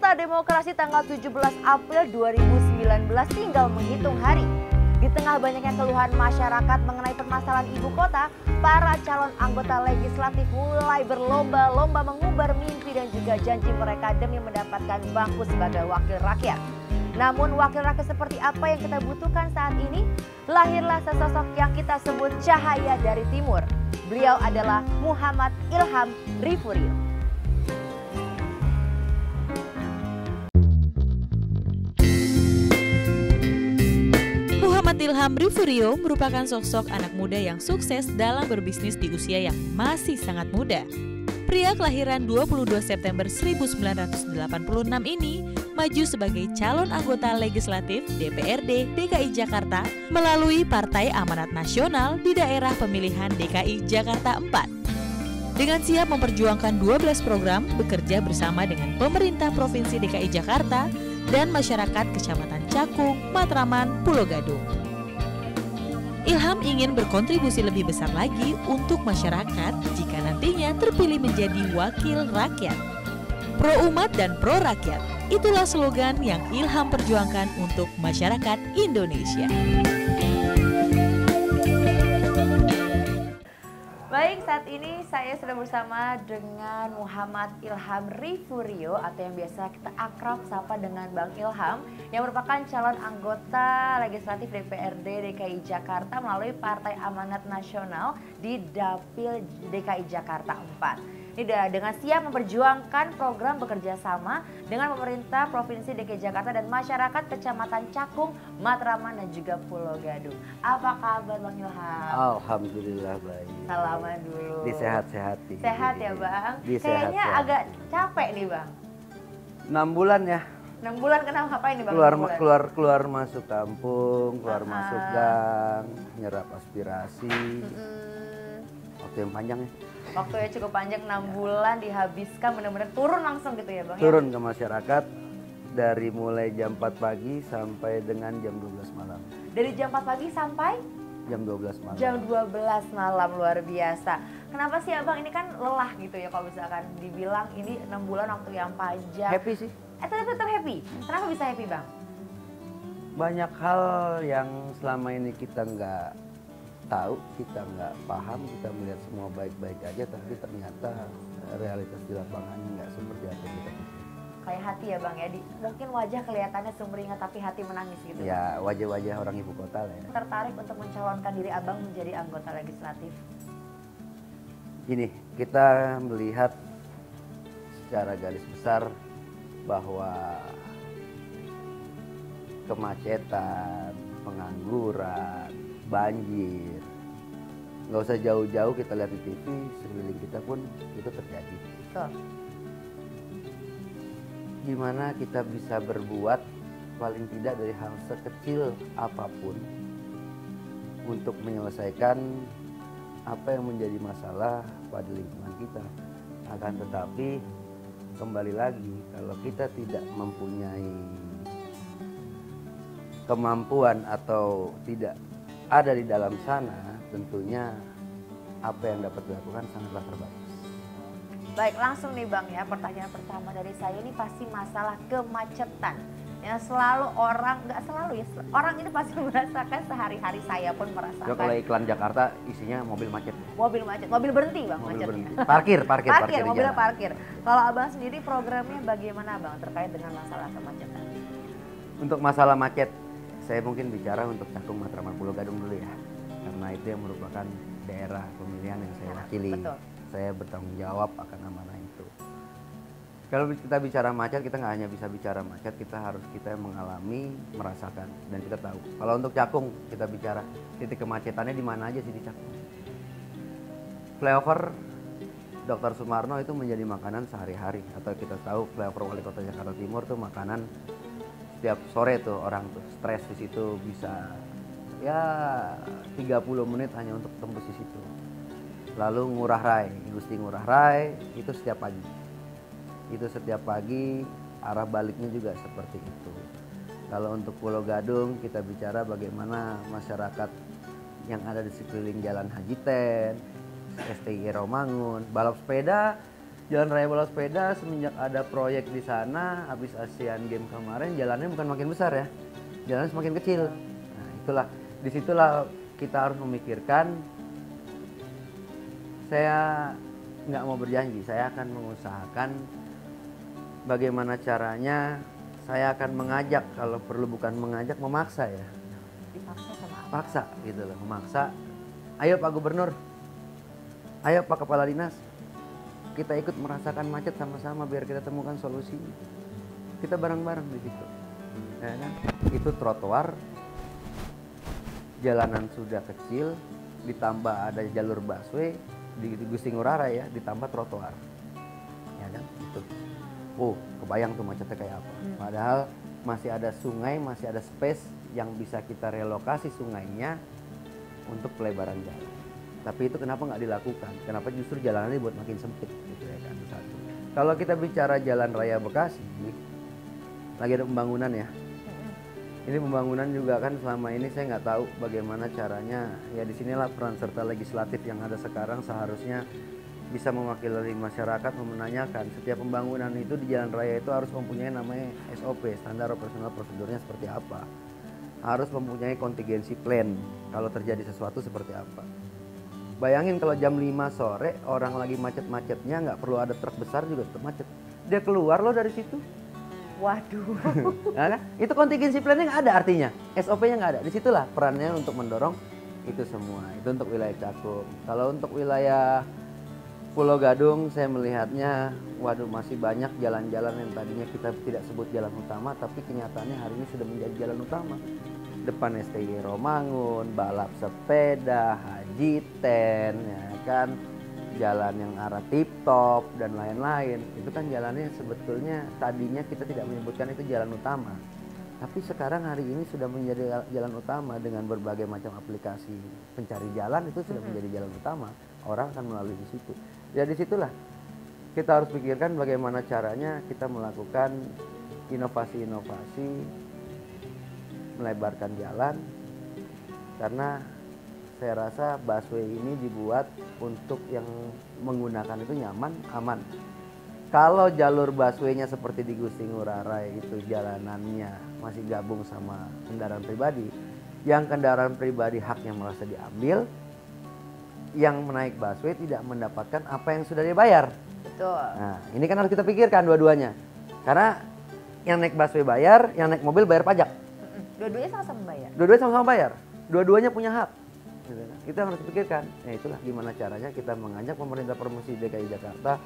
Pesta Demokrasi tanggal 17 April 2019 tinggal menghitung hari. Di tengah banyaknya keluhan masyarakat mengenai permasalahan ibu kota, para calon anggota legislatif mulai berlomba-lomba mengumbar mimpi dan juga janji mereka demi mendapatkan bangku sebagai wakil rakyat. Namun wakil rakyat seperti apa yang kita butuhkan saat ini? Lahirlah sesosok yang kita sebut cahaya dari timur. Beliau adalah Muhammad Ilham Rifurio. Muhammad Ilham Rifurio merupakan sosok anak muda yang sukses dalam berbisnis di usia yang masih sangat muda. Pria kelahiran 22 September 1986 ini maju sebagai calon anggota legislatif DPRD DKI Jakarta melalui Partai Amanat Nasional di daerah pemilihan DKI Jakarta 4. Dengan siap memperjuangkan 12 program bekerja bersama dengan pemerintah Provinsi DKI Jakarta dan masyarakat Kecamatan Cakung, Matraman, Pulau Gadung. Ilham ingin berkontribusi lebih besar lagi untuk masyarakat jika nantinya terpilih menjadi wakil rakyat. Pro umat dan pro rakyat, itulah slogan yang Ilham perjuangkan untuk masyarakat Indonesia. Baik, saat ini saya sudah bersama dengan Muhammad Ilham Rifurio atau yang biasa kita akrab sapa dengan Bang Ilham yang merupakan calon anggota legislatif DPRD DKI Jakarta melalui Partai Amanat Nasional di Dapil DKI Jakarta 4. Ini dengan siap memperjuangkan program bekerja sama dengan pemerintah Provinsi DKI Jakarta dan masyarakat Kecamatan Cakung, Matraman dan juga Pulau Gadung. Apa kabar Bang Ilham? Alhamdulillah baik. Salaman dulu. Disehat-sehati. Sehat ya Bang? Kayaknya agak capek nih Bang. 6 bulan ya. 6 bulan kenapa ngapain nih Bang? Keluar masuk kampung, keluar masuk gang, nyerap aspirasi. Waktu yang panjang ya. Waktunya cukup panjang, 6 bulan dihabiskan benar-benar turun langsung gitu ya Bang? Turun ke masyarakat dari mulai jam 4 pagi sampai dengan jam 12 malam. Dari jam 4 pagi sampai? Jam 12 malam. Jam 12 malam, luar biasa. Kenapa sih Abang ini kan lelah gitu ya kalau misalkan dibilang ini 6 bulan waktu yang panjang. Happy sih. Tetap happy. Kenapa bisa happy Bang? Banyak hal yang selama ini kita nggak tahu, kita nggak paham, kita melihat semua baik-baik aja, tapi ternyata realitas di lapangannya nggak seperti apa yang kita pikir. Kayak hati ya Bang ya, mungkin wajah kelihatannya sumringah tapi hati menangis gitu. Ya wajah-wajah orang ibu kota lah ya. Tertarik untuk mencalonkan diri Abang menjadi anggota legislatif? Gini, kita melihat secara garis besar bahwa kemacetan, pengangguran, banjir, nggak usah jauh-jauh kita lihat di TV, sekeliling kita pun itu terjadi. Betul. Gimana kita bisa berbuat paling tidak dari hal sekecil apapun untuk menyelesaikan apa yang menjadi masalah pada lingkungan kita. Akan tetapi kembali lagi, kalau kita tidak mempunyai kemampuan atau tidak ada di dalam sana, tentunya apa yang dapat dilakukan sangatlah terbatas. Baik, langsung nih Bang ya, pertanyaan pertama dari saya ini pasti masalah kemacetan. Yang selalu nggak selalu ya, orang ini pasti merasakan, sehari-hari saya pun merasakan. Kalau iklan Jakarta isinya mobil macet. Mobil macet, mobil berhenti Bang mobil macetnya. Berhenti. Parkir mobilnya parkir. Kalau Abang sendiri programnya bagaimana Bang terkait dengan masalah kemacetan? Untuk masalah macet, saya mungkin bicara untuk Cakung, Matraman, Pulau Gadung dulu ya. Karena itu yang merupakan daerah pemilihan yang saya wakili. Betul. Saya bertanggung jawab akan amanah itu. Kalau kita bicara macet, kita nggak hanya bisa bicara macet, kita yang mengalami, merasakan, dan kita tahu. Kalau untuk Cakung, kita bicara titik kemacetannya di mana aja sih di Cakung. Flyover Dr. Sumarno itu menjadi makanan sehari-hari, atau kita tahu flyover Wali Kota Jakarta Timur tuh makanan setiap sore tuh orang tuh stres di situ bisa ya 30 menit hanya untuk tembus di situ. Lalu Ngurah Rai, Gusti Ngurah Rai itu setiap pagi. Itu setiap pagi, arah baliknya juga seperti itu. Kalau untuk Pulau Gadung kita bicara bagaimana masyarakat yang ada di sekeliling Jalan Haji Ten, STI Romangun, balap sepeda Jalan Raya Bola Sepeda semenjak ada proyek di sana, habis Asian Games kemarin jalannya bukan makin besar ya, jalannya semakin kecil. Nah disitulah kita harus memikirkan. Saya nggak mau berjanji, saya akan mengusahakan bagaimana caranya. Saya akan mengajak, kalau perlu bukan mengajak, memaksa ya. Dipaksa sama apa? Paksa gitu loh, memaksa. Ayo Pak Gubernur, ayo Pak Kepala Dinas, kita ikut merasakan macet sama-sama biar kita temukan solusi. Kita bareng-bareng di situ. Ya kan? Itu trotoar, jalanan sudah kecil, ditambah ada jalur busway di Gusti Ngurah Rai ya, ditambah trotoar. Ya kan? Itu. Oh, kebayang tuh macetnya kayak apa. Padahal masih ada sungai, masih ada space yang bisa kita relokasi sungainya untuk pelebaran jalan. Tapi itu kenapa nggak dilakukan? Kenapa justru jalanannya dibuat makin sempit gitu ya kan, satu. Kalau kita bicara Jalan Raya Bekasi, lagi ada pembangunan ya. Ini pembangunan juga kan selama ini saya nggak tahu bagaimana caranya. Ya disinilah peran serta legislatif yang ada sekarang seharusnya bisa mewakili masyarakat, menanyakan setiap pembangunan itu di jalan raya itu harus mempunyai namanya SOP, standar operasional prosedurnya seperti apa. Harus mempunyai contingency plan kalau terjadi sesuatu seperti apa. Bayangin kalau jam 5 sore orang lagi macet-macetnya, nggak perlu ada truk besar juga tetap macet. Dia keluar loh dari situ. Waduh. Nah, itu contingency plan-nya nggak ada artinya, SOP-nya nggak ada. Disitulah perannya untuk mendorong itu semua. Itu untuk wilayah Cakung. Kalau untuk wilayah Pulau Gadung saya melihatnya, waduh masih banyak jalan-jalan yang tadinya kita tidak sebut jalan utama, tapi kenyataannya hari ini sudah menjadi jalan utama. Depan STY Romangun, balap sepeda, Haji Ten, ya kan, jalan yang arah Tip Top dan lain-lain. Itu kan jalannya sebetulnya tadinya kita tidak menyebutkan itu jalan utama. Tapi sekarang hari ini sudah menjadi jalan utama dengan berbagai macam aplikasi pencari jalan, itu sudah menjadi jalan utama. Orang akan melalui di situ. Ya disitulah kita harus pikirkan bagaimana caranya kita melakukan inovasi-inovasi, melebarkan jalan. Karena saya rasa busway ini dibuat untuk yang menggunakan itu nyaman, aman. Kalau jalur busway-nya seperti di Gusti Ngurah Rai itu jalanannya masih gabung sama kendaraan pribadi, yang kendaraan pribadi haknya merasa diambil, yang menaik busway tidak mendapatkan apa yang sudah dia bayar. Betul. Nah, ini kan harus kita pikirkan dua-duanya. Karena yang naik busway bayar, yang naik mobil bayar pajak. Dua-duanya sama-sama bayar. Dua-duanya sama-sama bayar. Dua-duanya punya hak. Kita harus pikirkan. Ya itulah gimana caranya kita mengajak pemerintah provinsi DKI Jakarta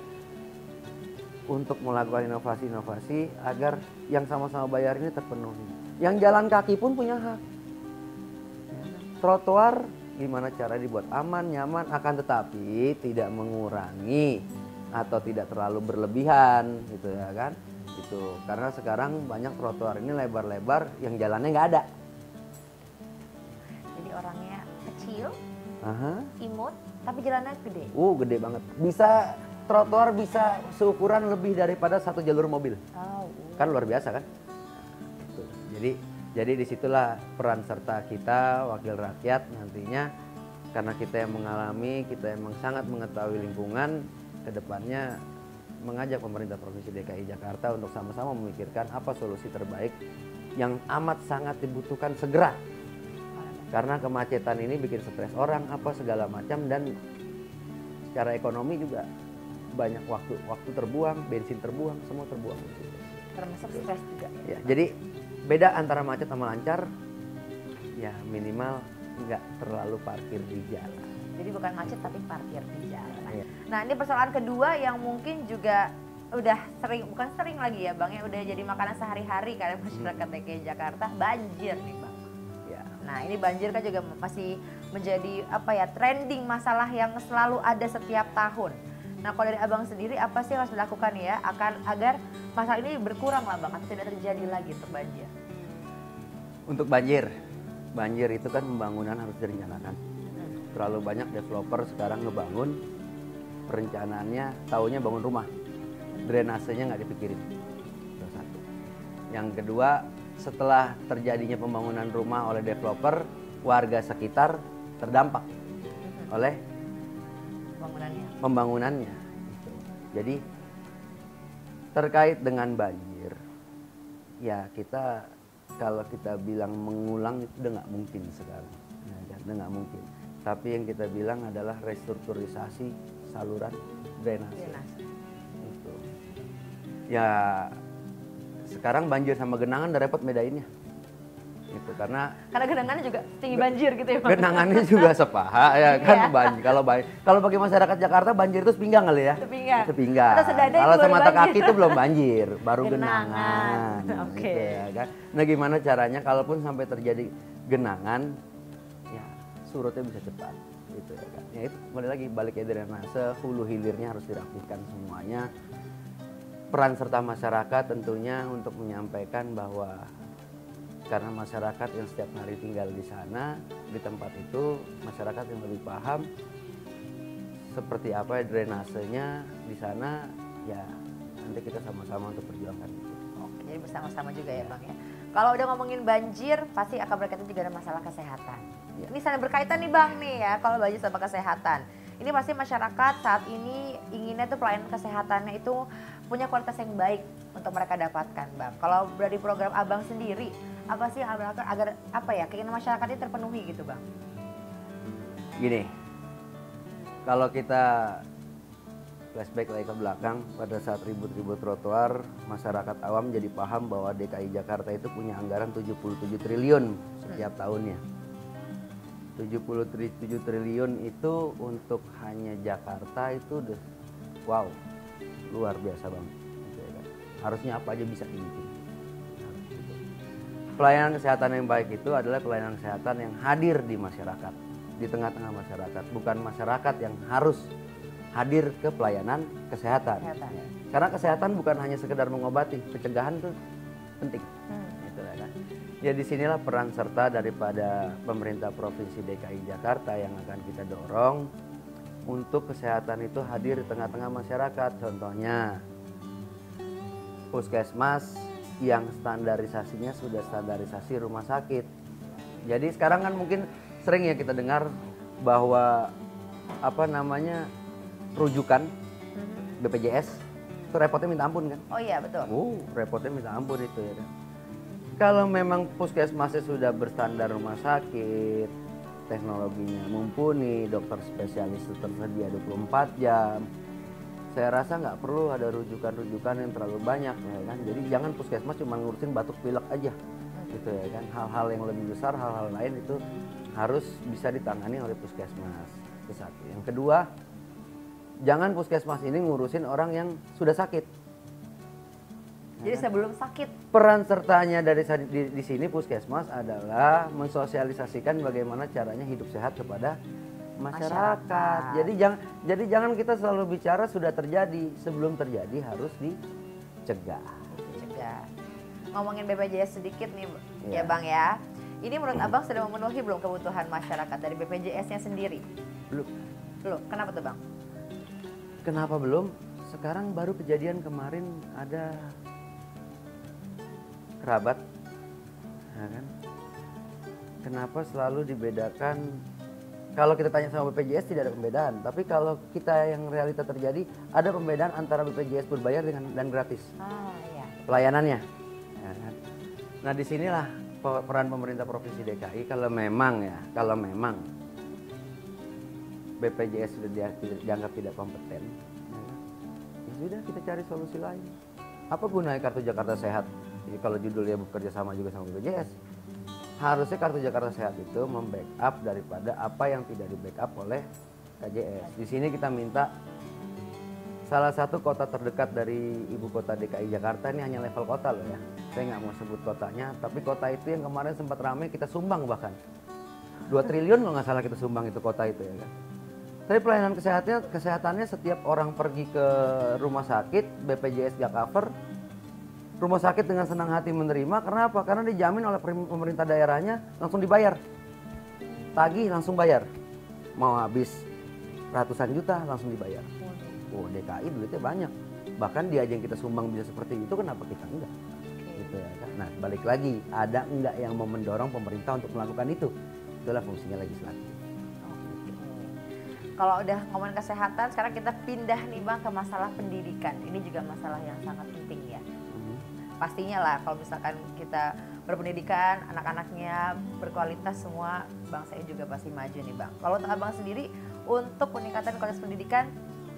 untuk melakukan inovasi-inovasi agar yang sama-sama bayar ini terpenuhi. Yang jalan kaki pun punya hak. Trotoar gimana cara dibuat aman, nyaman, akan tetapi tidak mengurangi atau tidak terlalu berlebihan gitu ya kan. Itu karena sekarang banyak trotoar ini lebar-lebar yang jalannya nggak ada. Jadi orangnya kecil, Aha. imut, tapi jalannya gede. Gede banget. Bisa trotoar bisa seukuran lebih daripada satu jalur mobil. Oh. Kan luar biasa kan. Tuh. Jadi disitulah peran serta kita wakil rakyat nantinya, karena kita yang mengalami, kita yang sangat mengetahui lingkungan, kedepannya mengajak pemerintah Provinsi DKI Jakarta untuk sama-sama memikirkan apa solusi terbaik yang amat sangat dibutuhkan segera. Karena kemacetan ini bikin stres orang apa segala macam, dan secara ekonomi juga banyak waktu terbuang, bensin terbuang, semua terbuang. Termasuk stres juga. Ya, jadi beda antara macet sama lancar, ya minimal nggak terlalu parkir di jalan. Jadi bukan macet tapi parkir di jalan. Iya. Nah ini persoalan kedua yang mungkin juga udah sering, bukan sering lagi ya Bang, ya udah jadi makanan sehari-hari karena masyarakat DKI Jakarta, banjir nih Bang. Ya. Nah ini banjir kan juga masih menjadi apa ya, trending masalah yang selalu ada setiap tahun. Nah kalau dari Abang sendiri apa sih yang harus dilakukan ya agar masalah ini berkurang lah Bang, atau tidak terjadi lagi untuk banjir? Untuk banjir itu kan pembangunan harus direncanakan. Terlalu banyak developer sekarang ngebangun, perencanaannya taunya bangun rumah, drainasenya nggak dipikirin. Itu satu. Yang kedua, setelah terjadinya pembangunan rumah oleh developer, warga sekitar terdampak oleh pembangunannya. Jadi Terkait dengan banjir, ya kita kalau kita bilang mengulang itu udah nggak mungkin sekarang, ya, kan? Udah nggak mungkin. Tapi yang kita bilang adalah restrukturisasi saluran drainase. Itu. Ya sekarang banjir sama genangan udah repot bedainnya. Itu karena genangannya juga tinggi banjir gitu ya Bang? genangannya juga sepaha ya kan. Banjir kalau bagi masyarakat Jakarta banjir itu sepinggang kali ya. Sepinggang. Kalau semata kaki itu belum banjir, baru genangan. Oke. Gitu ya kan. Nah gimana caranya kalaupun sampai terjadi genangan, ya surutnya bisa cepat. Gitu ya kan. Ya itu kembali lagi balik ke drainase, hulu hilirnya harus dirapikan semuanya. Peran serta masyarakat tentunya untuk menyampaikan bahwa karena masyarakat yang setiap hari tinggal di sana, di tempat itu masyarakat yang lebih paham seperti apa drainasenya di sana, ya nanti kita sama-sama untuk perjuangkan itu. Oke, jadi bersama-sama juga ya Bang ya. Kalau udah ngomongin banjir, pasti akan berkaitan juga dengan masalah kesehatan. Ya. Ini saling berkaitan nih Bang nih ya, kalau banjir sama kesehatan. Ini pasti masyarakat saat ini inginnya tuh pelayanan kesehatannya itu punya kualitas yang baik untuk mereka dapatkan Bang. Kalau dari program Abang sendiri, apa sih yang agar apa ya keinginan masyarakat ini terpenuhi gitu Bang? Gini, kalau kita flashback lagi ke belakang pada saat ribut-ribut trotoar, masyarakat awam jadi paham bahwa DKI Jakarta itu punya anggaran 77 triliun setiap tahunnya. 77 triliun itu untuk hanya Jakarta itu udah wow, luar biasa banget. Harusnya apa aja bisa dibikin. Pelayanan kesehatan yang baik itu adalah pelayanan kesehatan yang hadir di masyarakat, di tengah-tengah masyarakat, bukan masyarakat yang harus hadir ke pelayanan kesehatan. Karena kesehatan bukan hanya sekedar mengobati, pencegahan itu penting. Gitu ya kan. Ya disinilah peran serta daripada pemerintah Provinsi DKI Jakarta yang akan kita dorong untuk kesehatan itu hadir di tengah-tengah masyarakat. Contohnya puskesmas yang standarisasinya sudah standarisasi rumah sakit. Jadi sekarang kan mungkin sering ya kita dengar bahwa apa namanya rujukan BPJS itu repotnya minta ampun kan? Oh iya betul. Repotnya minta ampun itu ya kan. Kalau memang puskesmasnya sudah berstandar rumah sakit, teknologinya mumpuni, dokter spesialis itu tersedia 24 jam. Saya rasa nggak perlu ada rujukan-rujukan yang terlalu banyak ya kan. Jadi jangan puskesmas cuma ngurusin batuk pilek aja gitu ya kan. Hal-hal yang lebih besar, hal-hal lain itu harus bisa ditangani oleh puskesmas. Itu satu. Yang kedua, jangan puskesmas ini ngurusin orang yang sudah sakit. Jadi sebelum sakit. Peran sertanya dari di sini puskesmas adalah mensosialisasikan bagaimana caranya hidup sehat kepada masyarakat. Jadi jangan kita selalu bicara sudah terjadi, sebelum terjadi harus dicegah. Ngomongin BPJS sedikit nih ya Bang ya. Ini menurut Abang sudah memenuhi belum kebutuhan masyarakat dari BPJS-nya sendiri? Belum. Kenapa tuh Bang? Kenapa belum? Sekarang baru kejadian kemarin ada kerabat, ya kan? Kenapa selalu dibedakan? Kalau kita tanya sama BPJS tidak ada pembedaan, tapi kalau kita yang realita terjadi ada pembedaan antara BPJS berbayar dan gratis. Iya. Pelayanannya. Ya kan? Nah disinilah peran pemerintah Provinsi DKI kalau memang BPJS sudah dianggap tidak kompeten, ya sudah kita cari solusi lain. Apa gunanya kartu Jakarta Sehat? Jadi kalau judulnya bekerja sama juga sama BPJS. Harusnya kartu Jakarta Sehat itu membackup daripada apa yang tidak di-backup oleh KJS. Di sini kita minta salah satu kota terdekat dari ibu kota DKI Jakarta, ini hanya level kota loh ya. Saya nggak mau sebut kotanya, tapi kota itu yang kemarin sempat ramai kita sumbang bahkan. 2 triliun kalau nggak salah kita sumbang itu kota itu ya kan. Tapi pelayanan kesehatannya setiap orang pergi ke rumah sakit, BPJS gak cover. Rumah sakit dengan senang hati menerima, karena apa? Karena dijamin oleh pemerintah daerahnya langsung dibayar. Tagih langsung bayar. Mau habis ratusan juta langsung dibayar. DKI duitnya banyak. Bahkan dia aja yang kita sumbang bisa seperti itu, kenapa kita enggak? Gitu ya kan? Nah balik lagi, ada enggak yang mau mendorong pemerintah untuk melakukan itu? Itulah fungsinya legislatif. kalau udah ngomongin kesehatan, sekarang kita pindah nih Bang ke masalah pendidikan. Ini juga masalah yang sangat penting ya. Pastinya lah kalau misalkan kita berpendidikan, anak-anaknya berkualitas semua, bangsa ini juga pasti maju nih Bang. Kalau untuk Abang sendiri, untuk peningkatan kualitas pendidikan,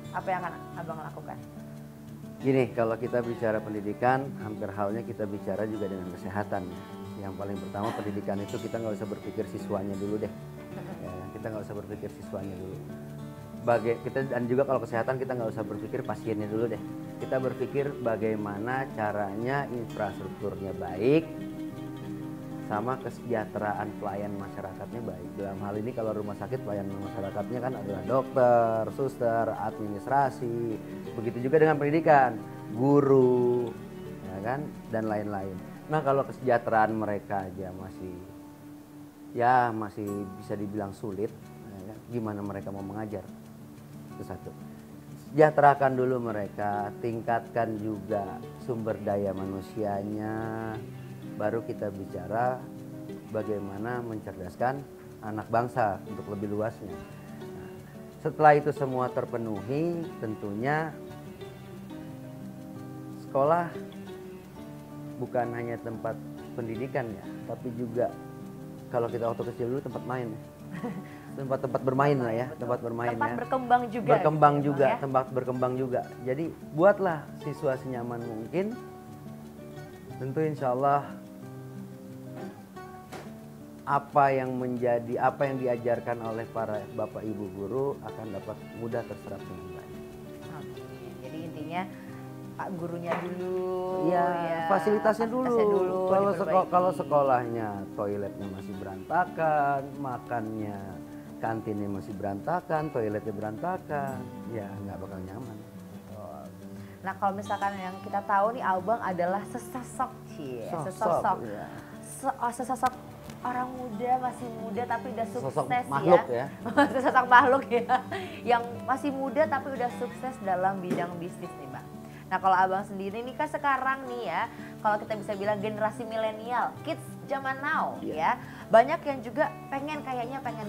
apa yang akan Abang lakukan? Gini, kalau kita bicara pendidikan, hampir halnya kita bicara juga dengan kesehatan. Yang paling pertama pendidikan itu kita nggak usah berpikir siswanya dulu deh. Ya, kita nggak usah berpikir siswanya dulu. Dan juga kalau kesehatan kita nggak usah berpikir pasiennya dulu deh. Kita berpikir bagaimana caranya infrastrukturnya baik, sama kesejahteraan pelayan masyarakatnya baik. Dalam hal ini kalau rumah sakit pelayan masyarakatnya kan adalah dokter, suster, administrasi. Begitu juga dengan pendidikan, guru, ya kan, dan lain-lain. Nah kalau kesejahteraan mereka aja masih bisa dibilang sulit, ya kan? Gimana mereka mau mengajar? Itu satu. Sejahterakan dulu mereka, tingkatkan juga sumber daya manusianya, baru kita bicara bagaimana mencerdaskan anak bangsa untuk lebih luasnya. Nah, setelah itu semua terpenuhi, tentunya sekolah bukan hanya tempat pendidikan ya, tapi juga kalau kita waktu kecil dulu tempat main. Tempat bermain lah ya, tempat bermain tempat ya. berkembang juga. Berkembang gitu, juga, ya? tempat berkembang juga. Jadi buatlah siswa senyaman mungkin. Tentu insya Allah apa yang diajarkan oleh para bapak ibu guru akan dapat mudah terserap dengan baik. Jadi intinya Pak gurunya dulu, Iya, ya, fasilitasnya dulu. diperbaiki. Kalau sekolahnya toiletnya masih berantakan, makannya kantinnya masih berantakan, toiletnya berantakan, ya nggak bakal nyaman. Nah kalau misalkan yang kita tahu nih Abang adalah sesosok orang muda, masih muda tapi udah sukses Sosok makhluk ya. Sesosok makhluk ya, yang masih muda tapi udah sukses dalam bidang bisnis nih Bang. Nah kalau Abang sendiri nih kan sekarang nih ya, kalau kita bisa bilang generasi milenial, kids zaman now ya, banyak yang juga pengen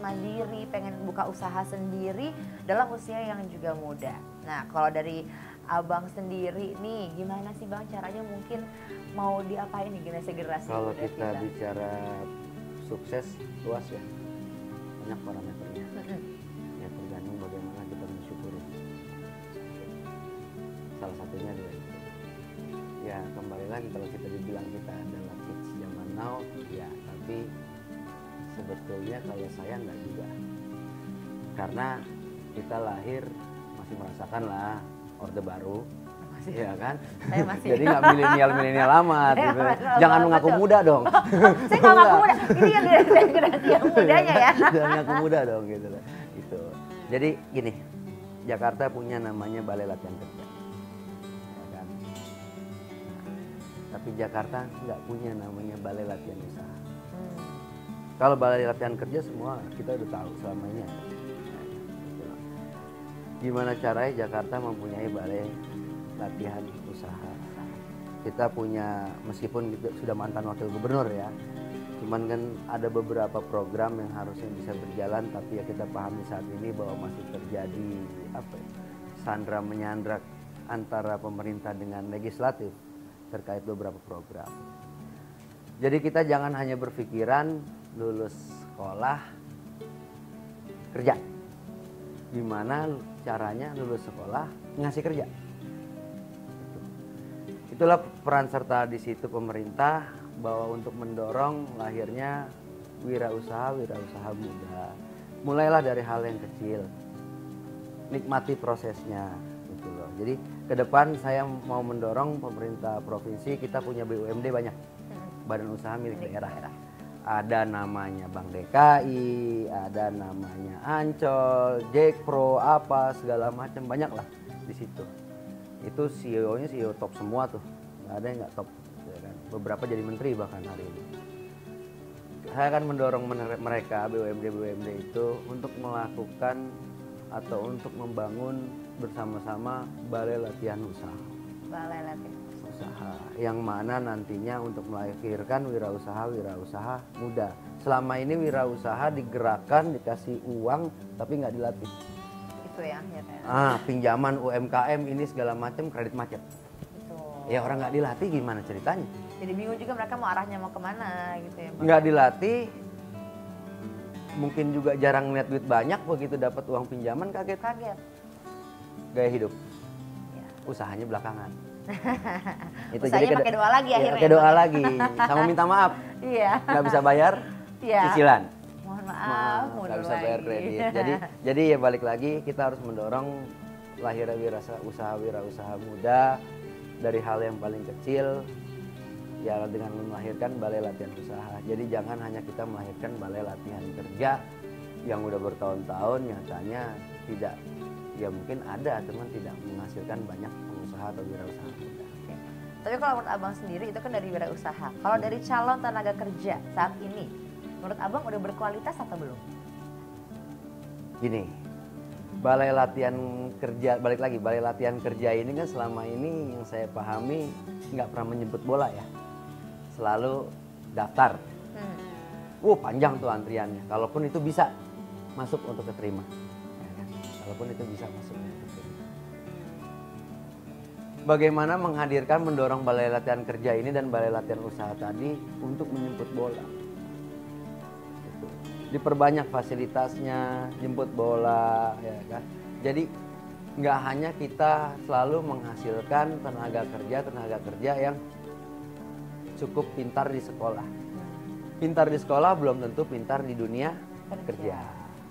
mandiri, pengen buka usaha sendiri dalam usia yang juga muda. Nah kalau dari Abang sendiri nih, gimana sih Bang caranya mungkin mau diapain nih generasi Kalau muda kita bicara sukses luas ya, banyak parameternya. Ya tergantung bagaimana kita mensyukuri. Salah satunya adalah itu. Ya kembali lagi kalau kita dibilang kita adalah kids zaman now, ya tapi sebetulnya kalau saya enggak juga. Karena kita lahir masih merasakan lah Orde Baru. Ya kan? Saya masih. Jadi nggak milenial amat. Gitu. Jangan mengaku muda dong. Saya nggak ngaku muda. Ini yang generasi yang mudanya ya. Jangan ngaku muda dong gitu. Gitu. Jadi gini, Jakarta punya namanya Balai Latihan Kerja. Ya kan? Tapi Jakarta nggak punya namanya Balai Latihan Usaha. Kalau Balai Latihan Kerja semua kita udah tahu selama ini. Gimana caranya Jakarta mempunyai balai latihan usaha. Kita punya, meskipun kita sudah mantan wakil gubernur ya, cuman kan ada beberapa program yang harusnya bisa berjalan, tapi ya kita pahami saat ini bahwa masih terjadi sandra menyandra antara pemerintah dengan legislatif terkait beberapa program. Jadi kita jangan hanya berpikiran lulus sekolah kerja. Gimana caranya lulus sekolah ngasih kerja? Itulah peran serta di situ pemerintah bahwa untuk mendorong lahirnya wirausaha muda. Mulailah dari hal yang kecil, nikmati prosesnya, gitu loh. Jadi ke depan saya mau mendorong pemerintah provinsi, kita punya BUMD banyak, badan usaha milik daerah. Ada namanya Bank DKI, ada namanya Ancol, Jekpro, apa segala macam, banyak lah di situ. Itu CEO-nya CEO top semua tuh, nggak ada yang nggak top, ya kan? Beberapa jadi menteri bahkan hari ini. Saya akan mendorong mereka BUMD itu untuk melakukan atau untuk membangun bersama-sama balai latihan usaha. Balai latihan Usaha yang mana nantinya untuk melahirkan wirausaha muda. Selama ini wirausaha digerakkan, dikasih uang, tapi nggak dilatih. tuh ya akhirnya. Pinjaman UMKM ini segala macam, kredit macet. Betul. Ya orang nggak dilatih gimana ceritanya? Jadi bingung juga mereka mau arahnya mau kemana gitu ya Bang. Nggak dilatih, mungkin juga jarang lihat duit banyak, begitu dapat uang pinjaman kaget. Kaget. Gaya hidup, Ya. usahanya belakangan. Usahanya pakai doa lagi ya, akhirnya. pakai doa lagi, sama minta maaf. Iya. Nggak bisa bayar Iya. cicilan. Mohon maaf, Nggak bisa bayar kredit. Jadi ya balik lagi, kita harus mendorong lahirnya wirausaha muda dari hal yang paling kecil, ya dengan melahirkan balai latihan usaha. Jadi jangan hanya kita melahirkan balai latihan kerja yang udah bertahun-tahun, nyatanya tidak, ya mungkin ada, teman tidak menghasilkan banyak pengusaha atau wirausaha muda. Tapi kalau menurut Abang sendiri itu kan dari wirausaha. Kalau dari calon tenaga kerja saat ini, menurut Abang udah berkualitas atau belum? Gini, balai latihan kerja, balik lagi, balai latihan kerja ini kan selama ini yang saya pahami nggak pernah menjemput bola ya. Selalu daftar. Panjang tuh antriannya. Kalaupun itu bisa masuk untuk keterima. Ya kan? Kalaupun itu bisa masuk untuk keterima. Bagaimana menghadirkan, mendorong balai latihan kerja ini dan balai latihan usaha tadi untuk menjemput bola. Gitu. Diperbanyak fasilitasnya, jemput bola, ya kan. Jadi nggak hanya kita selalu menghasilkan tenaga kerja yang cukup pintar di sekolah. Pintar di sekolah belum tentu pintar di dunia kerja.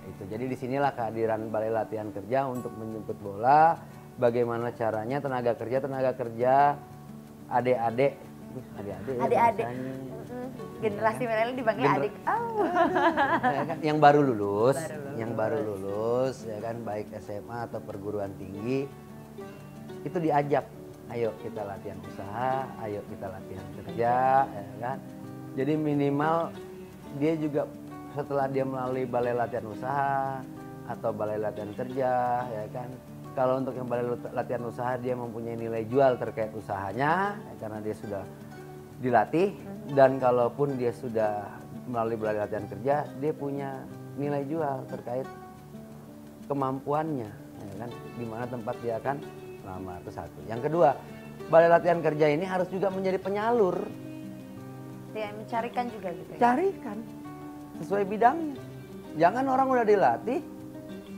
Itu. Jadi disinilah kehadiran balai latihan kerja untuk menjemput bola. Bagaimana caranya tenaga kerja, adik-adik generasi milenial dipanggil adik. Ya kan, yang baru lulus, ya kan, baik SMA atau perguruan tinggi, itu diajak, ayo kita latihan usaha, ayo kita latihan kerja, ya kan. Jadi minimal dia juga setelah dia melalui balai latihan usaha atau balai latihan kerja, ya kan. Kalau untuk yang balai latihan usaha dia mempunyai nilai jual terkait usahanya, ya, karena dia sudah dilatih. Dan kalaupun dia sudah melalui balai latihan kerja, dia punya nilai jual terkait kemampuannya, ya kan, di mana tempat dia akan melamar. Itu satu. Yang kedua, balai latihan kerja ini harus juga menjadi penyalur. Ya, mencarikan juga gitu ya. Carikan sesuai bidangnya. Jangan orang udah dilatih,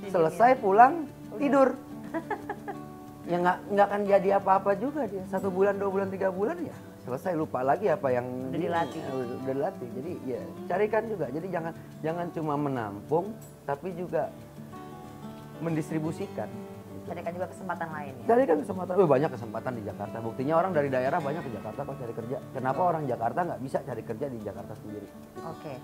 selesai pulang tidur. Ya nggak akan jadi apa-apa juga dia. 1 bulan, 2 bulan, 3 bulan ya selesai, lupa lagi apa yang udah dilatih. Udah dilatih. Jadi ya carikan juga. Jadi jangan cuma menampung, tapi juga mendistribusikan. Carikan juga kesempatan lain ya. Carikan kesempatan. Banyak kesempatan di Jakarta. Buktinya orang dari daerah banyak ke Jakarta kok cari kerja. Kenapa orang Jakarta nggak bisa cari kerja di Jakarta sendiri? Oke.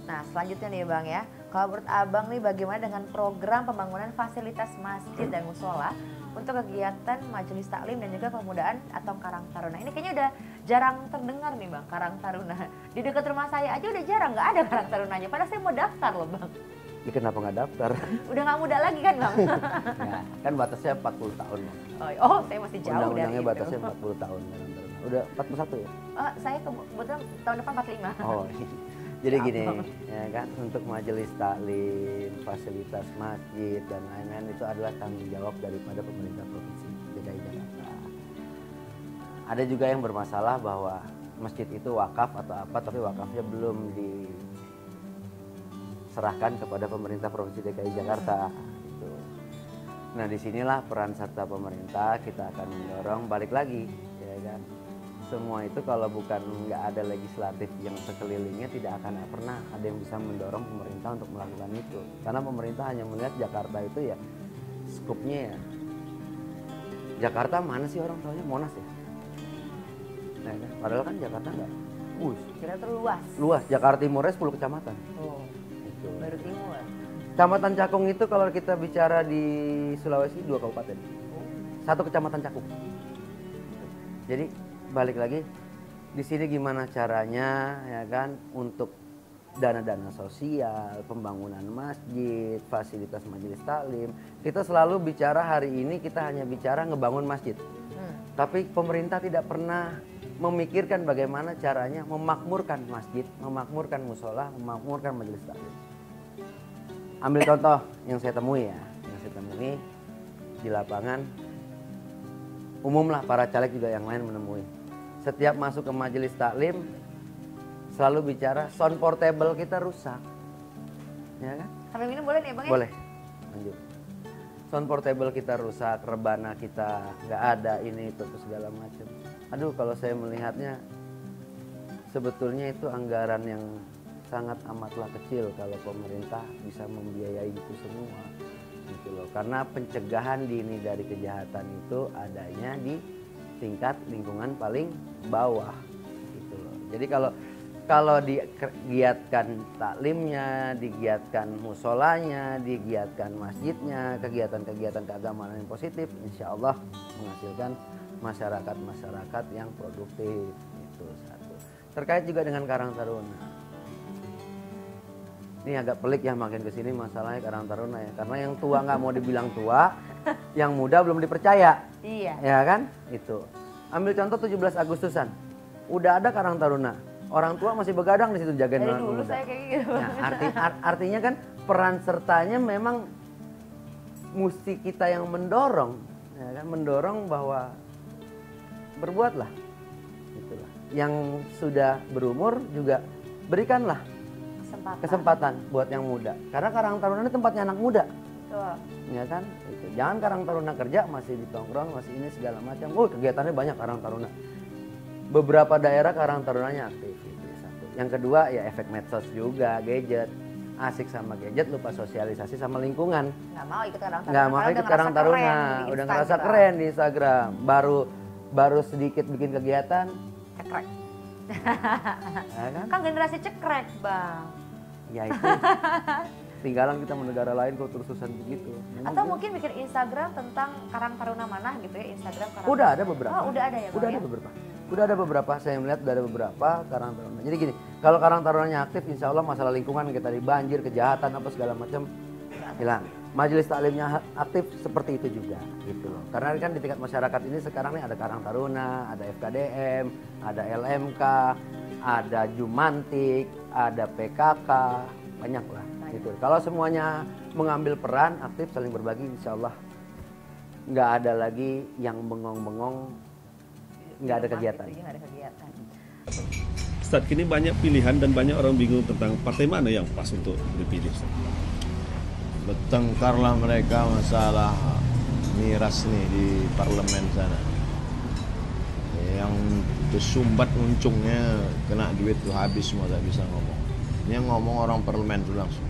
Nah selanjutnya nih Bang ya, kalau menurut Abang nih bagaimana dengan program pembangunan fasilitas masjid dan musola untuk kegiatan majelis taklim dan juga pemudaan atau Karang Taruna? Ini kayaknya udah jarang terdengar nih Bang, Karang Taruna. Di dekat rumah saya aja udah jarang, nggak ada Karang Tarunanya. Padahal saya mau daftar loh Bang. Ya kenapa nggak daftar? Udah nggak muda lagi kan Bang? Ya, kan batasnya 40 tahun. Oh saya masih jauh dari Undang-undangnya itu. batasnya 40 tahun. Udah 41 ya? Saya kebetulan tahun depan 45. Oh, jadi gini, ya kan, untuk majelis taklim, fasilitas masjid dan lain-lain itu adalah tanggung jawab daripada pemerintah provinsi DKI Jakarta. Ada juga yang bermasalah bahwa masjid itu wakaf atau apa, tapi wakafnya belum diserahkan kepada pemerintah provinsi DKI Jakarta. Gitu. Nah, disinilah peran serta pemerintah, kita akan mendorong balik lagi, ya kan. Semua itu kalau bukan nggak ada legislatif yang sekelilingnya, tidak akan pernah ada yang bisa mendorong pemerintah untuk melakukan itu. Karena pemerintah hanya melihat Jakarta itu ya skupnya ya. Jakarta mana sih orang tahunya? Monas ya. Nah, kan? Padahal kan Jakarta nggak. Kira terluas. Luas. Jakarta Timurnya 10 kecamatan. Oh. Itu. Baru timur. Kecamatan Cakung itu kalau kita bicara di Sulawesi 2 kabupaten. 1 kecamatan Cakung. Jadi balik lagi di sini gimana caranya, ya kan, untuk dana-dana sosial, pembangunan masjid, fasilitas majelis taklim. Kita selalu bicara hari ini, kita hanya bicara ngebangun masjid. Tapi pemerintah tidak pernah memikirkan bagaimana caranya memakmurkan masjid, memakmurkan musola, memakmurkan majelis taklim. Ambil contoh yang saya temui ya, di lapangan, umumlah para caleg juga yang lain menemui. Setiap masuk ke majelis taklim selalu bicara sound portable kita rusak. Ya kan? Sambil minum boleh nih Bang ya? Boleh. Lanjut. Sound portable kita rusak, rebana kita nggak ada, ini itu segala macam. Aduh, kalau saya melihatnya sebetulnya itu anggaran yang sangat amatlah kecil kalau pemerintah bisa membiayai itu semua. Gitu loh. Karena pencegahan dini dari kejahatan itu adanya di tingkat lingkungan paling bawah. Gitu loh. Jadi kalau digiatkan taklimnya, digiatkan musolanya, digiatkan masjidnya, kegiatan-kegiatan keagamaan yang positif, insya Allah menghasilkan masyarakat-masyarakat yang produktif. Itu satu. Terkait juga dengan Karang Taruna. Ini agak pelik ya makin kesini masalahnya Karang Taruna ya. Karena yang tua nggak mau dibilang tua, yang muda belum dipercaya. Iya. Ya kan? Itu. Ambil contoh 17 Agustusan. Udah ada Karang Taruna. Orang tua masih begadang di situ jagain Dari orang dulu muda. saya kayak gitu. Nah, artinya kan peran sertanya memang mesti kita yang mendorong, ya kan? Mendorong bahwa berbuatlah, itulah. Yang sudah berumur juga berikanlah kesempatan buat yang muda. Karena Karang Taruna ini tempatnya anak muda, Betul. ya kan? Itu. Jangan Karang Taruna kerja masih ditongkrong, masih ini segala macam. Oh, kegiatannya banyak Karang Taruna. Beberapa daerah Karang Tarunanya aktif. Itu satu. Yang kedua ya efek medsos juga, gadget. Asik sama gadget, lupa sosialisasi sama lingkungan. Nggak mau ikut Karang Taruna. Nggak mau karena ikut udah Karang ngerasa Taruna, keren di udah ngerasa Instagram. keren di Instagram. Baru sedikit bikin kegiatan, Cekrek. ya kan? Kan generasi cekrek Bang. Ya itu. Tinggalan kita menegara lain kok terus-terusan begitu. Atau mungkin bikin Instagram tentang Karang Taruna mana gitu ya, Instagram Karang Udah Taruna. ada beberapa. Oh, udah ada ya Bang Udah ya? ada beberapa. Udah ada beberapa, saya melihat udah ada beberapa Karang Taruna. Jadi gini, kalau Karang Tarunanya aktif, insya Allah masalah lingkungan kita di banjir, kejahatan apa segala macam hilang. Majelis taklimnya aktif seperti itu juga, gitu loh. Karena kan di tingkat masyarakat ini sekarang nih ada Karang Taruna, ada FKDM, ada LMK, ada Jumantik, ada PKK, banyak lah. Gitu. Kalau semuanya mengambil peran aktif saling berbagi, insya Allah nggak ada lagi yang bengong-bengong, nggak ada kegiatan. Gitu, nggak ada kegiatan. Ustadz, kini banyak pilihan dan banyak orang bingung tentang partai mana yang pas untuk dipilih, Ustadz. Bertengkarlah mereka masalah miras nih di parlemen sana. Yang tersumbat uncungnya kena duit tuh habis semua, tak bisa ngomong. Ini yang ngomong orang parlemen tuh langsung.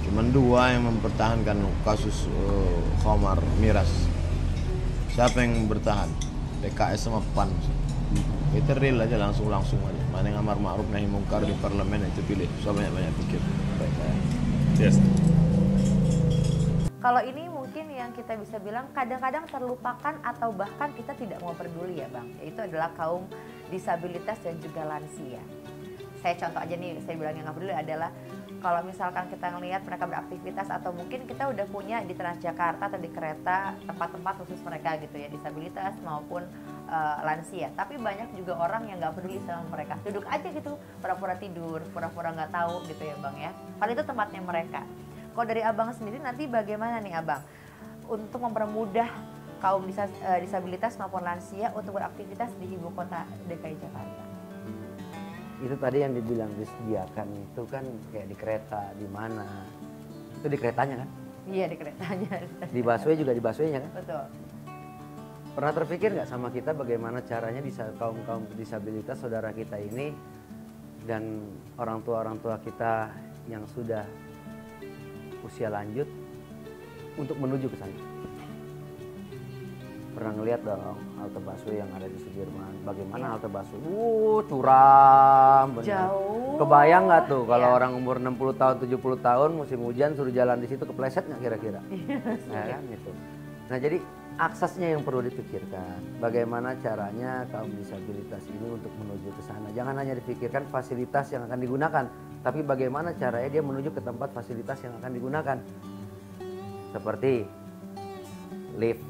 Cuman dua yang mempertahankan kasus khamar miras. Siapa yang bertahan? PKS sama PAN. Itu real aja, langsung aja. Mana yang amar ma'ruf nahi mungkar di parlemen itu pilih. So banyak pikir. Yes. Kalau ini mungkin yang kita bisa bilang kadang-kadang terlupakan atau bahkan kita tidak mau peduli ya Bang. Yaitu adalah kaum disabilitas dan juga lansia. Saya contoh aja nih, saya bilang yang nggak peduli adalah kalau misalkan kita ngelihat mereka beraktivitas atau mungkin kita udah punya di Transjakarta atau di kereta tempat-tempat khusus mereka gitu ya, disabilitas maupun lansia. Tapi banyak juga orang yang nggak peduli sama mereka, duduk aja gitu, pura-pura tidur, pura-pura nggak tahu gitu ya Bang ya. Padahal itu tempatnya mereka. Kalau dari Abang sendiri nanti bagaimana nih Abang untuk mempermudah kaum disabilitas maupun lansia untuk beraktivitas di ibu kota DKI Jakarta? Itu tadi yang dibilang disediakan itu kan kayak di kereta, di mana. Itu di keretanya kan? Iya di keretanya. Di busway juga di busway-nya kan? Betul. Pernah terpikir nggak sama kita bagaimana caranya kaum disabilitas saudara kita ini dan orang tua kita yang sudah usia lanjut untuk menuju ke sana? Pernah ngeliat dong halte busway yang ada di Sudirman, bagaimana halte busway? Curam bener. Jauh. Kebayang nggak tuh kalau Iya. orang umur 60 tahun, 70 tahun musim hujan suruh jalan di situ, kepleset nggak kira-kira? Nah, kan gitu. Nah, jadi aksesnya yang perlu dipikirkan. Bagaimana caranya kaum disabilitas ini untuk menuju ke sana? Jangan hanya dipikirkan fasilitas yang akan digunakan, tapi bagaimana caranya dia menuju ke tempat fasilitas yang akan digunakan. Seperti lift.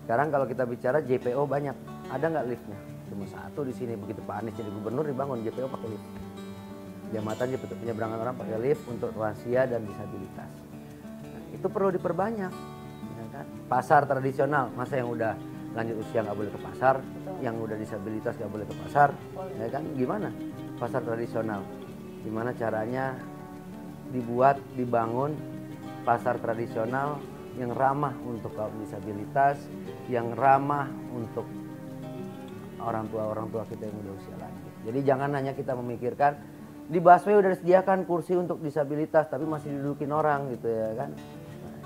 Sekarang kalau kita bicara JPO banyak, ada nggak liftnya? Cuma satu di sini, begitu Pak Anies jadi gubernur dibangun JPO pakai lift. Jembatan penyeberangan orang pakai lift untuk lansia dan disabilitas. Nah, itu perlu diperbanyak. Ya kan? Pasar tradisional, masa yang udah lanjut usia nggak boleh ke pasar, yang udah disabilitas nggak boleh ke pasar, ya kan? Gimana pasar tradisional? Gimana caranya dibangun pasar tradisional yang ramah untuk kaum disabilitas, yang ramah untuk orang tua kita yang udah usia lanjut. Jadi jangan hanya kita memikirkan di busway udah disediakan kursi untuk disabilitas tapi masih didudukin orang gitu ya kan. Nah,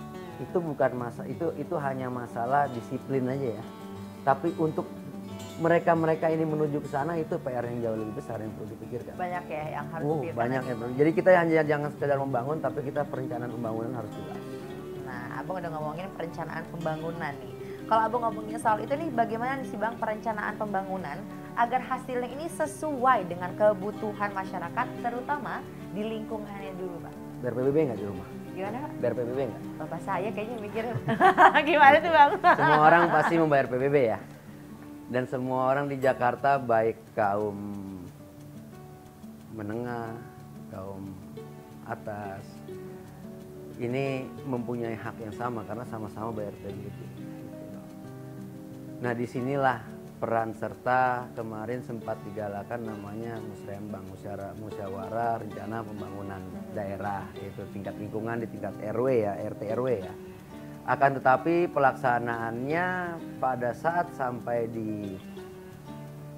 itu bukan itu hanya masalah disiplin aja ya. Tapi untuk mereka ini menuju ke sana itu PR yang jauh lebih besar yang perlu dipikirkan. Banyak ya yang harus dipikirkan. Banyak ya. Jadi kita hanya jangan sekedar membangun tapi kita perencanaan pembangunan harus jelas. Nah, Abang udah ngomongin perencanaan pembangunan nih. Kalau Abang ngomongin soal itu nih, bagaimana sih Bang perencanaan pembangunan agar hasilnya ini sesuai dengan kebutuhan masyarakat, terutama di lingkungannya dulu, Bang? Bayar PBB nggak di rumah? Gimana, Pak? Bayar PBB nggak? Bapak saya kayaknya mikir, gimana tuh Bang? Semua orang pasti membayar PBB ya. Dan semua orang di Jakarta baik kaum menengah, kaum atas, ini mempunyai hak yang sama karena sama-sama bayar PBB. Nah disinilah peran serta kemarin sempat digalakan namanya Musrembang, musyawarah rencana pembangunan daerah, yaitu tingkat lingkungan di tingkat RW ya, RT RW ya. Akan tetapi pelaksanaannya pada saat sampai di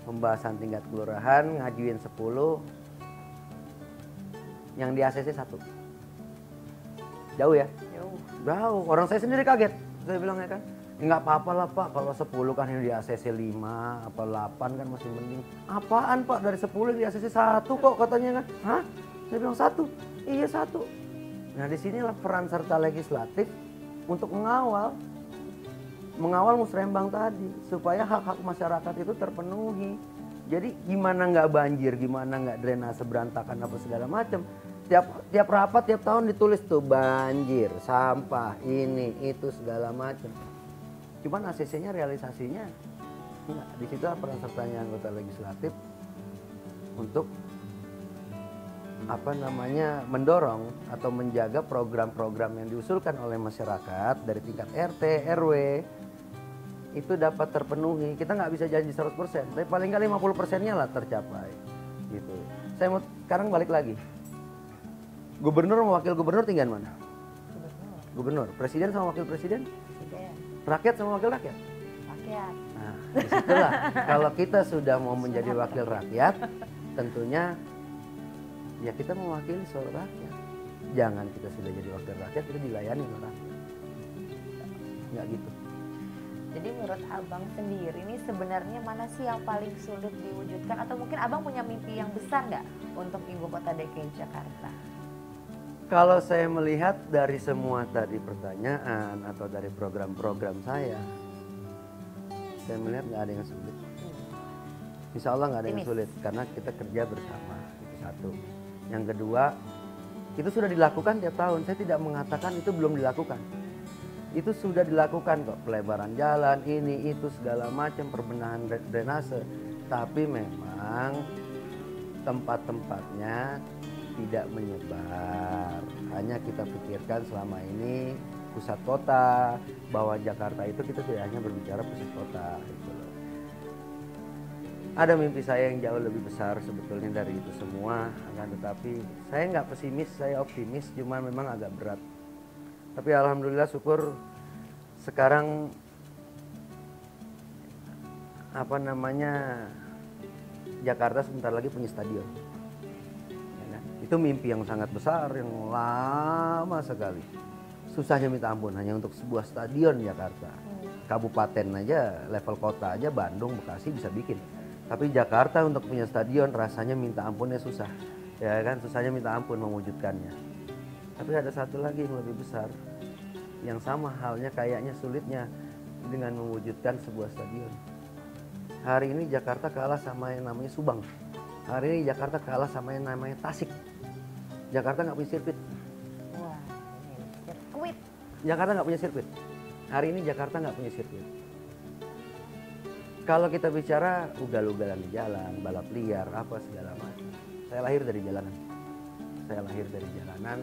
pembahasan tingkat kelurahan ngajuin 10, yang di ACC 1. Jauh ya? Jauh. Orang saya sendiri kaget. Saya bilang ya kan, nggak apa-apa lah Pak, kalau 10 kan yang di ACC 5 apa 8 kan masih mending. Apaan Pak, dari 10 di ACC 1 kok katanya kan? Hah? Saya bilang 1. Iya 1. Nah disinilah peran serta legislatif untuk mengawal musrembang tadi supaya hak-hak masyarakat itu terpenuhi. Jadi gimana nggak banjir, gimana nggak drainase berantakan apa segala macam. Tiap rapat tiap tahun ditulis tuh banjir, sampah, ini itu segala macam. Cuman ACC-nya realisasinya enggak. Di situ peran sertanya anggota legislatif untuk mendorong atau menjaga program-program yang diusulkan oleh masyarakat dari tingkat RT, RW itu dapat terpenuhi. Kita nggak bisa janji 100%, tapi paling nggak 50%-nya lah tercapai. Gitu. Saya mau sekarang balik lagi. Gubernur sama wakil gubernur tinggal mana? Gubernur. Presiden sama wakil presiden? Rakyat sama wakil rakyat? Rakyat. Nah, disitulah kalau kita sudah mau menjadi wakil rakyat, tentunya ya kita mewakili seluruh rakyat. Jangan kita sudah jadi wakil rakyat, kita dilayani oleh rakyat. Nggak gitu. Jadi menurut Abang sendiri ini sebenarnya mana sih yang paling sulit diwujudkan? Atau mungkin Abang punya mimpi yang besar nggak untuk Ibu Kota DKI Jakarta? Kalau saya melihat dari semua tadi pertanyaan atau dari program-program saya melihat nggak ada yang sulit. Insya Allah nggak ada yang sulit karena kita kerja bersama, itu satu. Yang kedua, itu sudah dilakukan tiap tahun. Saya tidak mengatakan itu belum dilakukan. Itu sudah dilakukan kok, pelebaran jalan, ini, itu, segala macam, perbenahan drainase. Tapi memang tempat-tempatnya tidak menyebar. Hanya kita pikirkan selama ini pusat kota, bahwa Jakarta itu kita tidak hanya berbicara pusat kota. Gitu loh. Ada mimpi saya yang jauh lebih besar sebetulnya dari itu semua, akan tetapi saya nggak pesimis, saya optimis, cuma memang agak berat. Tapi alhamdulillah syukur sekarang Jakarta sebentar lagi punya stadion. Ya kan? Itu mimpi yang sangat besar, yang lama sekali. Susahnya minta ampun hanya untuk sebuah stadion Jakarta. Kabupaten aja, level kota aja, Bandung, Bekasi bisa bikin. Tapi Jakarta untuk punya stadion rasanya minta ampunnya susah. Ya kan, susahnya minta ampun mewujudkannya. Tapi ada satu lagi yang lebih besar. Yang sama halnya kayaknya sulitnya dengan mewujudkan sebuah stadion. Hari ini Jakarta kalah sama yang namanya Subang. Hari ini Jakarta kalah sama yang namanya Tasik. Jakarta nggak punya sirkuit. Wah, sirkuit. Jakarta nggak punya sirkuit. Hari ini Jakarta nggak punya sirkuit. Kalau kita bicara ugal-ugalan di jalan, balap liar, apa segala macam. Saya lahir dari jalanan.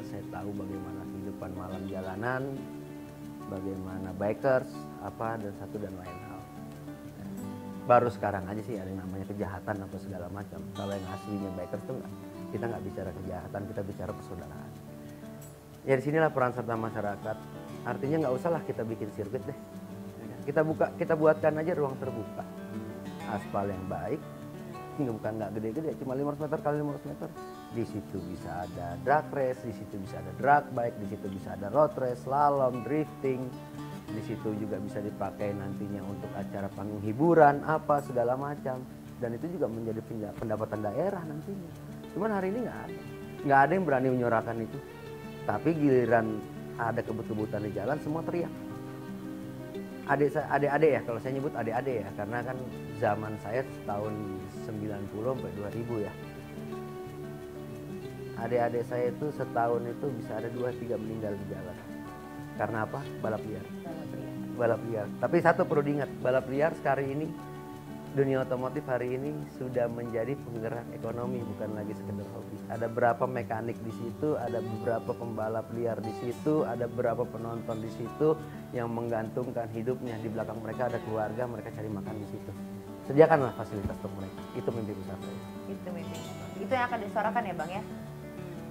Saya tahu bagaimana kehidupan malam jalanan, bagaimana bikers, apa dan satu dan lain hal. Baru sekarang aja sih ada yang namanya kejahatan apa segala macam. Kalau yang aslinya bikers tuh kita nggak bicara kejahatan, kita bicara persaudaraan. Ya disinilah peran serta masyarakat. Artinya nggak usahlah kita bikin sirkuit deh. Kita buatkan aja ruang terbuka, aspal yang baik, bukan nggak gede-gede, cuma 500 meter kali 500 meter. Di situ bisa ada drag race, di situ bisa ada drag bike, di situ bisa ada road race, slalom, drifting. Di situ juga bisa dipakai nantinya untuk acara panggung hiburan, apa segala macam. Dan itu juga menjadi pendapatan daerah nantinya. Cuman hari ini nggak ada yang berani menyuarakan itu. Tapi giliran ada kebut-kebutan di jalan, semua teriak. Adik-adik ya, kalau saya nyebut adik-adik ya, karena kan zaman saya tahun 90 sampai 2000 ya. Adik-adik saya itu setahun itu bisa ada 2-3 meninggal di jalan. Karena apa? Balap liar. Balap liar. Tapi satu perlu diingat, balap liar sekarang ini, dunia otomotif hari ini sudah menjadi penggerak ekonomi, bukan lagi sekedar hobi. Ada berapa mekanik di situ, ada beberapa pembalap liar di situ, ada berapa penonton di situ yang menggantungkan hidupnya. Di belakang mereka ada keluarga, mereka cari makan di situ. Sediakanlah fasilitas untuk mereka. Itu mimpi besar saya. Itu mimpi. Itu yang akan disuarakan ya Bang ya?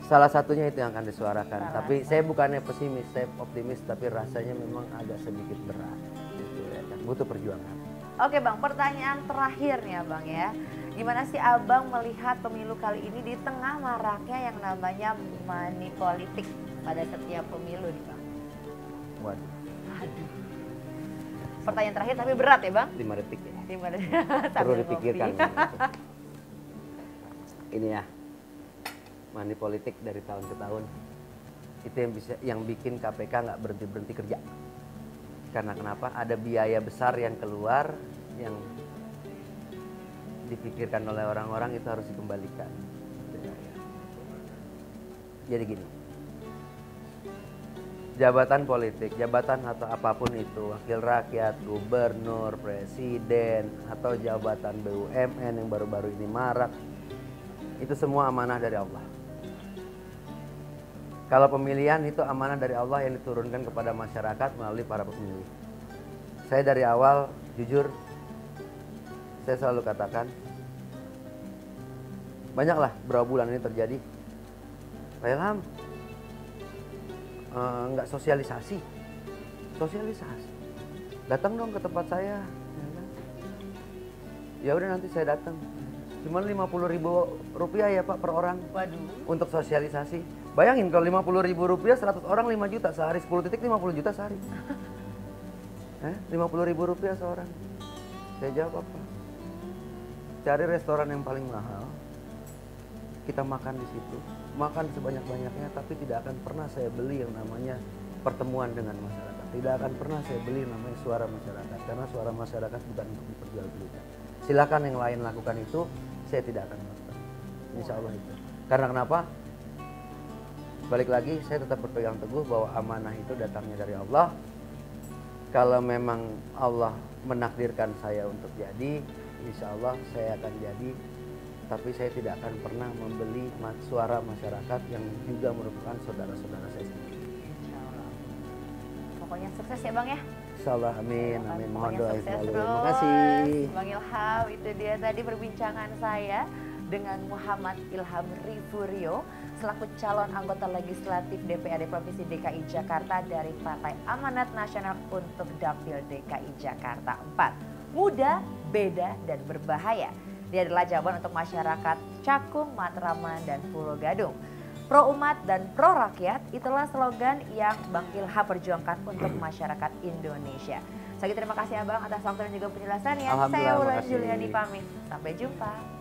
Salah satunya itu yang akan disuarakan. Tapi saya bukannya pesimis, saya optimis, tapi rasanya memang agak sedikit berat. Gitu ya kan. Butuh perjuangan. Oke Bang, pertanyaan terakhir nih ya Bang ya. Gimana sih Abang melihat pemilu kali ini di tengah maraknya yang namanya money politik pada setiap pemilu nih Bang? Waduh. Aduh. Pertanyaan terakhir tapi berat ya Bang? 5 detik ya. 5 detik. Perlu dipikirkan. Ini ya, money politik dari tahun ke tahun. Itu yang bikin KPK nggak berhenti kerja. Karena kenapa? Ada biaya besar yang keluar yang dipikirkan oleh orang-orang itu harus dikembalikan. Jadi gini, jabatan politik, jabatan atau apapun itu, wakil rakyat, gubernur, presiden, atau jabatan BUMN yang baru-baru ini marak, itu semua amanah dari Allah. Kalau pemilihan itu amanah dari Allah yang diturunkan kepada masyarakat melalui para pemilih. Saya dari awal, jujur, saya selalu katakan, banyaklah berapa bulan ini terjadi. Pak Ilham, nggak sosialisasi. Sosialisasi. Datang dong ke tempat saya. Ya udah nanti saya datang. Cuma 50.000 rupiah ya Pak per orang. Waduh. Untuk sosialisasi. Bayangin kalau 50.000 rupiah 100 orang 5 juta sehari, 10 titik 50 juta sehari. 50.000 rupiah seorang. Saya jawab apa? Cari restoran yang paling mahal. Kita makan di situ. Makan sebanyak-banyaknya, tapi tidak akan pernah saya beli yang namanya pertemuan dengan masyarakat. Tidak akan pernah saya beli yang namanya suara masyarakat. Karena suara masyarakat bukan untuk diperjualbelikan. Silakan yang lain lakukan itu, saya tidak akan melakukan. Insya Allah itu. Karena kenapa? Balik lagi, saya tetap berpegang teguh bahwa amanah itu datangnya dari Allah. Kalau memang Allah menakdirkan saya untuk jadi, insya Allah saya akan jadi. Tapi saya tidak akan pernah membeli suara masyarakat yang juga merupakan saudara-saudara saya sendiri. Insya Allah. Pokoknya sukses ya Bang ya. Insya Allah, amin, amin. Mohon doa selalu. Terima kasih. Bang Ilham, itu dia tadi perbincangan saya dengan Muhammad Ilham Rifurio selaku calon anggota legislatif DPRD Provinsi DKI Jakarta dari Partai Amanat Nasional untuk Dapil DKI Jakarta 4. Muda, beda, dan berbahaya. Dia adalah jawaban untuk masyarakat Cakung, Matraman, dan Pulau Gadung. Pro umat dan pro rakyat, itulah slogan yang Bang Ilham perjuangkan untuk masyarakat Indonesia. Saya terima kasih Abang atas waktu dan juga penjelasannya. Saya Wulan Juliani pamit. Sampai jumpa.